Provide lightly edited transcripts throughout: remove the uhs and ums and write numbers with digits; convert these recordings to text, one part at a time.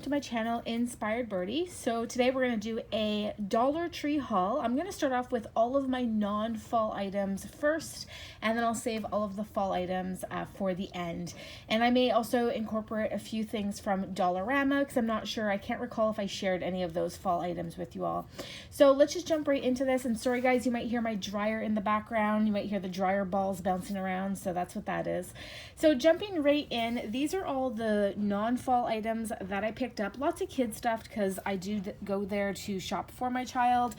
to my channel, Inspired Birdie. So today we're going to do a Dollar Tree haul. I'm going to start off with all of my non-fall items first, and then I'll save all of the fall items for the end. And I may also incorporate a few things from Dollarama, because I'm not sure, I can't recall if I shared any of those fall items with you all. So let's just jump right into this. And sorry guys, you might hear my dryer in the background. You might hear the dryer balls bouncing around, so that's what that is. So jumping right in, these are all the non-fall items that I picked up. Lots of kid stuff because I do go there to shop for my child.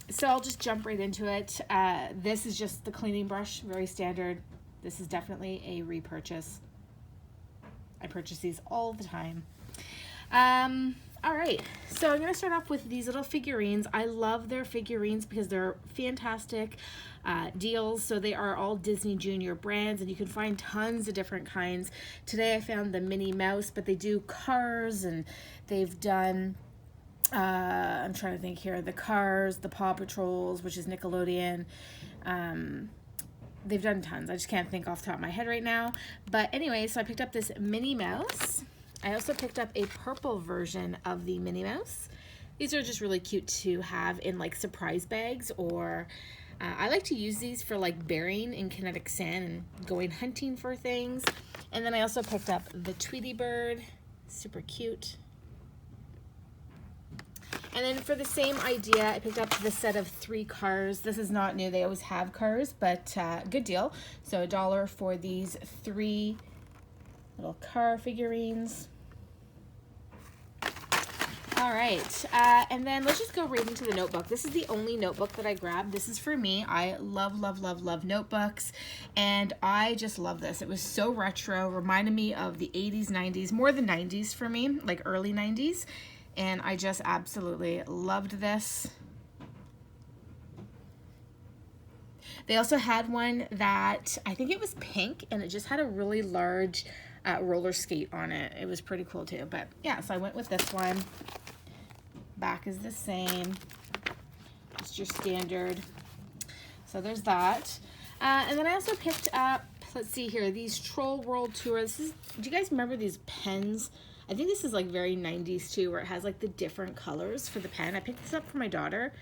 So I'll just jump right into it. This is just the cleaning brush, very standard. This is definitely a repurchase. I purchase these all the time. All right, so I'm going to start off with these little figurines. I love their figurines because they're fantastic deals. So they are all Disney Junior brands, and you can find tons of different kinds. Today I found the Minnie Mouse, but they do Cars, and they've done, I'm trying to think here, the Cars, the Paw Patrols, which is Nickelodeon. They've done tons. I just can't think off the top of my head right now. But anyway, so I picked up this Minnie Mouse. I also picked up a purple version of the Minnie Mouse. These are just really cute to have in like surprise bags, or I like to use these for like burying in kinetic sand and going hunting for things. And then I also picked up the Tweety Bird, super cute. And then for the same idea, I picked up the set of 3 cars. This is not new, they always have cars, but good deal. So $1 for these 3 little car figurines. All right, and then let's just go right into the notebook. This is the only notebook that I grabbed. This is for me. I love, love, love, love notebooks, and I just love this. It was so retro, reminded me of the 80s, 90s, more the 90s for me, like early 90s, and I just absolutely loved this. They also had one that, I think it was pink, and it just had a really large roller skate on it. It was pretty cool too, but yeah, so I went with this one. Back is the same, just your standard. So there's that. And then I also picked up, let's see here, these Troll World Tour. This is, do you guys remember these pens? I think this is like very 90s too, where it has like the different colors for the pen. I picked this up for my daughter.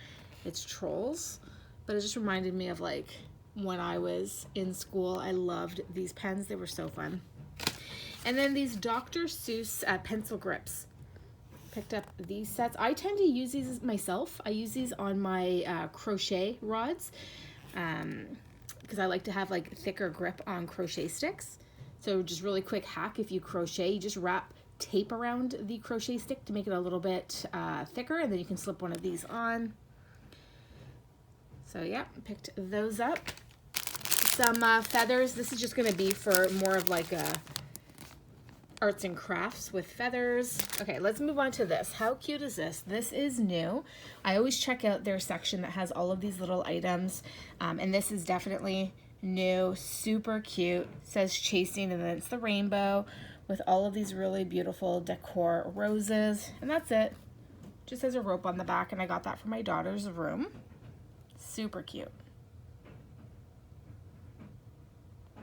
It's Trolls, but it just reminded me of like when I was in school. I loved these pens. They were so fun. And then these Dr. Seuss pencil grips. Picked up these sets. I tend to use these myself. I use these on my crochet rods because I like to have like thicker grip on crochet sticks. So just really quick hack, if you crochet, you just wrap tape around the crochet stick to make it a little bit thicker, and then you can slip one of these on. So yeah, picked those up. Some feathers. This is just going to be for more of like a arts and crafts with feathers. Okay, let's move on to this. How cute is this? This is new. I always check out their section that has all of these little items, and this is definitely new. Super cute. It says Chasing, and then it's the rainbow with all of these really beautiful decor roses, and that's it. Just has a rope on the back, and I got that for my daughter's room. Super cute.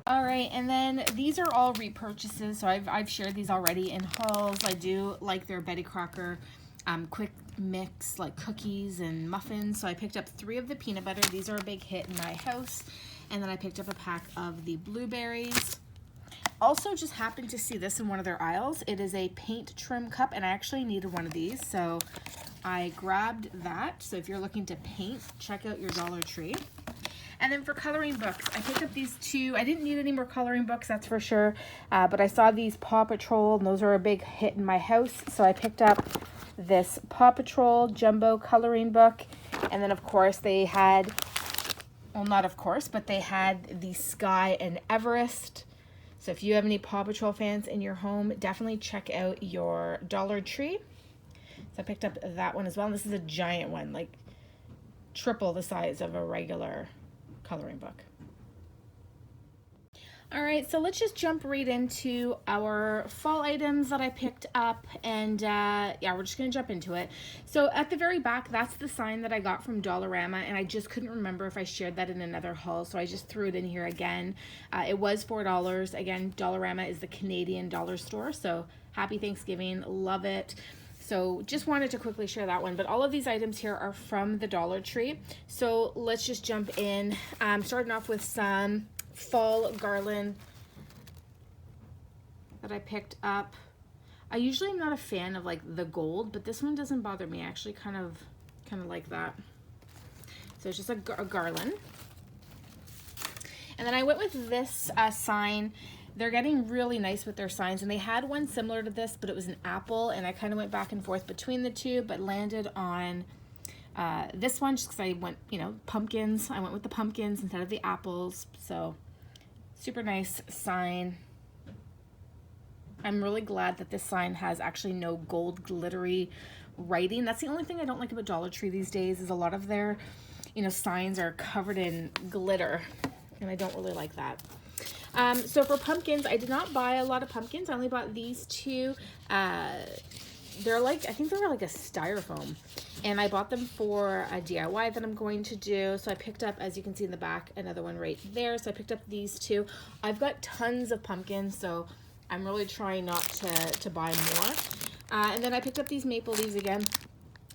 All right, and then these are all repurchases. So I've shared these already in hauls. I do like their Betty Crocker quick mix, like cookies and muffins. So I picked up 3 of the peanut butter. These are a big hit in my house. And then I picked up a pack of the blueberries. Also just happened to see this in one of their aisles. It is a paint trim cup, and I actually needed one of these, so I grabbed that. So if you're looking to paint, check out your Dollar Tree. And then for coloring books, I picked up these 2. I didn't need any more coloring books, that's for sure. But I saw these Paw Patrol, and those are a big hit in my house. So I picked up this Paw Patrol jumbo coloring book. And then, of course, they had, well, not of course, but they had the Sky and Everest. So if you have any Paw Patrol fans in your home, definitely check out your Dollar Tree. So I picked up that one as well. And this is a giant one, like triple the size of a regular coloring book. All right, so let's just jump right into our fall items that I picked up, and yeah, we're just gonna jump into it. So at the very back, that's the sign that I got from Dollarama, and I just couldn't remember if I shared that in another haul, so I just threw it in here again. It was $4. Again, Dollarama is the Canadian dollar store, so happy Thanksgiving, love it. So just wanted to quickly share that one, but all of these items here are from the Dollar Tree. So let's just jump in. Starting off with some fall garland that I picked up. I usually am not a fan of like the gold, but this one doesn't bother me. I actually kind of like that. So it's just a garland. And then I went with this sign. They're getting really nice with their signs, and they had one similar to this, but it was an apple, and I kind of went back and forth between the two, but landed on this one just because I went, you know, pumpkins. I went with the pumpkins instead of the apples, so super nice sign. I'm really glad that this sign has actually no gold glittery writing. That's the only thing I don't like about Dollar Tree these days, is a lot of their, you know, signs are covered in glitter, and I don't really like that. So for pumpkins, I did not buy a lot of pumpkins. I only bought these two. They're like, I think they were like a styrofoam, and I bought them for a DIY that I'm going to do. So I picked up, as you can see in the back, another one right there. So I picked up these two. I've got tons of pumpkins, so I'm really trying not to buy more. And then I picked up these maple leaves again.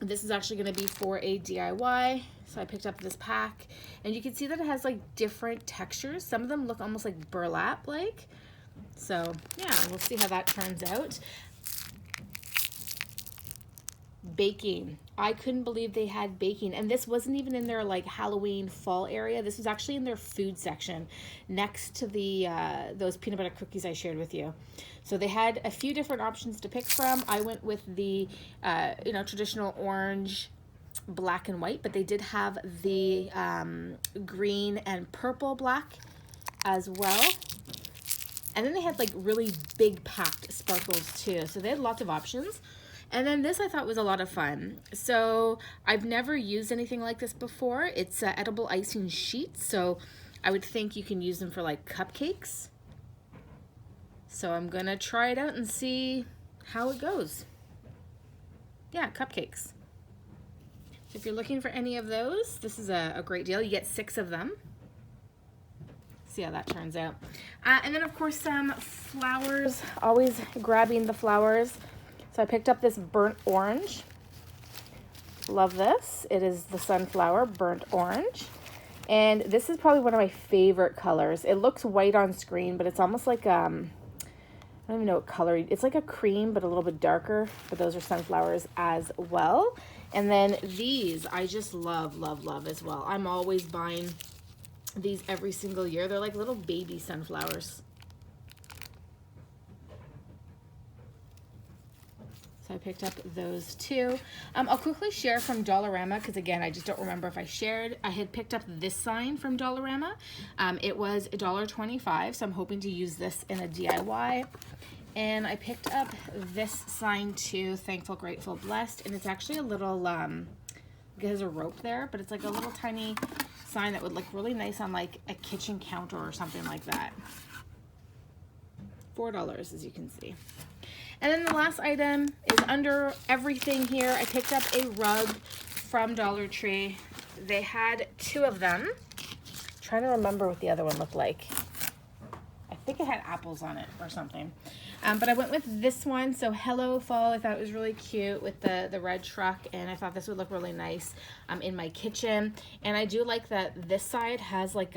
This is actually going to be for a DIY. So I picked up this pack, and you can see that it has like different textures. Some of them look almost like burlap like. So yeah, we'll see how that turns out. Baking. I couldn't believe they had baking, and this wasn't even in their like Halloween fall area. This was actually in their food section next to the those peanut butter cookies I shared with you. So they had a few different options to pick from. I went with the you know, traditional orange, black and white, but they did have the green and purple black as well. And then they had like really big packed sparkles too. So they had lots of options. And then this I thought was a lot of fun. So I've never used anything like this before. It's edible icing sheets. So I would think you can use them for like cupcakes. So I'm gonna try it out and see how it goes. Yeah, cupcakes. So if you're looking for any of those, this is a great deal. You get 6 of them. See how that turns out. And then of course some flowers, always grabbing the flowers. So I picked up this burnt orange. Love this. It is the sunflower burnt orange. And this is probably one of my favorite colors. It looks white on screen, but it's almost like, I don't even know what color. It's like a cream, but a little bit darker. But those are sunflowers as well. And then these, I just love, love, love as well. I'm always buying these every single year. They're like little baby sunflowers. So I picked up those two. I'll quickly share from Dollarama, because again, I just don't remember if I shared. I had picked up this sign from Dollarama. It was $1.25, so I'm hoping to use this in a DIY. And I picked up this sign too, Thankful, Grateful, Blessed. And it's actually a little, it has a rope there, but it's like a little tiny sign that would look really nice on like a kitchen counter or something like that. $4, as you can see. And then the last item is under everything here. I picked up a rug from Dollar Tree. They had 2 of them. I'm trying to remember what the other one looked like. I think it had apples on it or something. But I went with this one. So Hello Fall. I thought it was really cute with the red truck, and I thought this would look really nice in my kitchen. And I do like that this side has like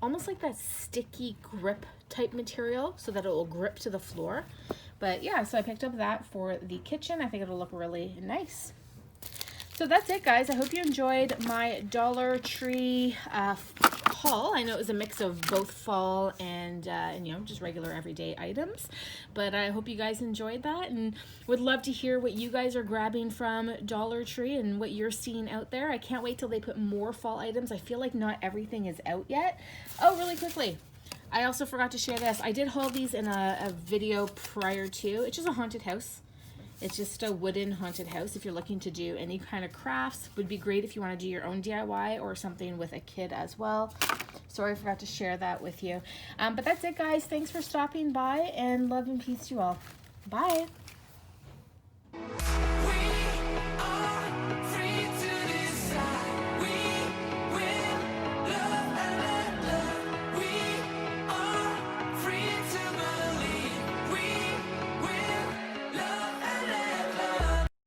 almost like that sticky grip type material, so that it will grip to the floor. But yeah, so I picked up that for the kitchen. I think it'll look really nice. So that's it, guys. I hope you enjoyed my Dollar Tree haul. I know it was a mix of both fall and you know, just regular everyday items. But I hope you guys enjoyed that, and would love to hear what you guys are grabbing from Dollar Tree and what you're seeing out there. I can't wait till they put more fall items. I feel like not everything is out yet. Oh, really quickly, I also forgot to share this. I did haul these in a video prior to. It's just a haunted house. It's just a wooden haunted house. If you're looking to do any kind of crafts, would be great if you want to do your own DIY or something with a kid as well. Sorry I forgot to share that with you. But that's it, guys. Thanks for stopping by, and love and peace to you all. Bye.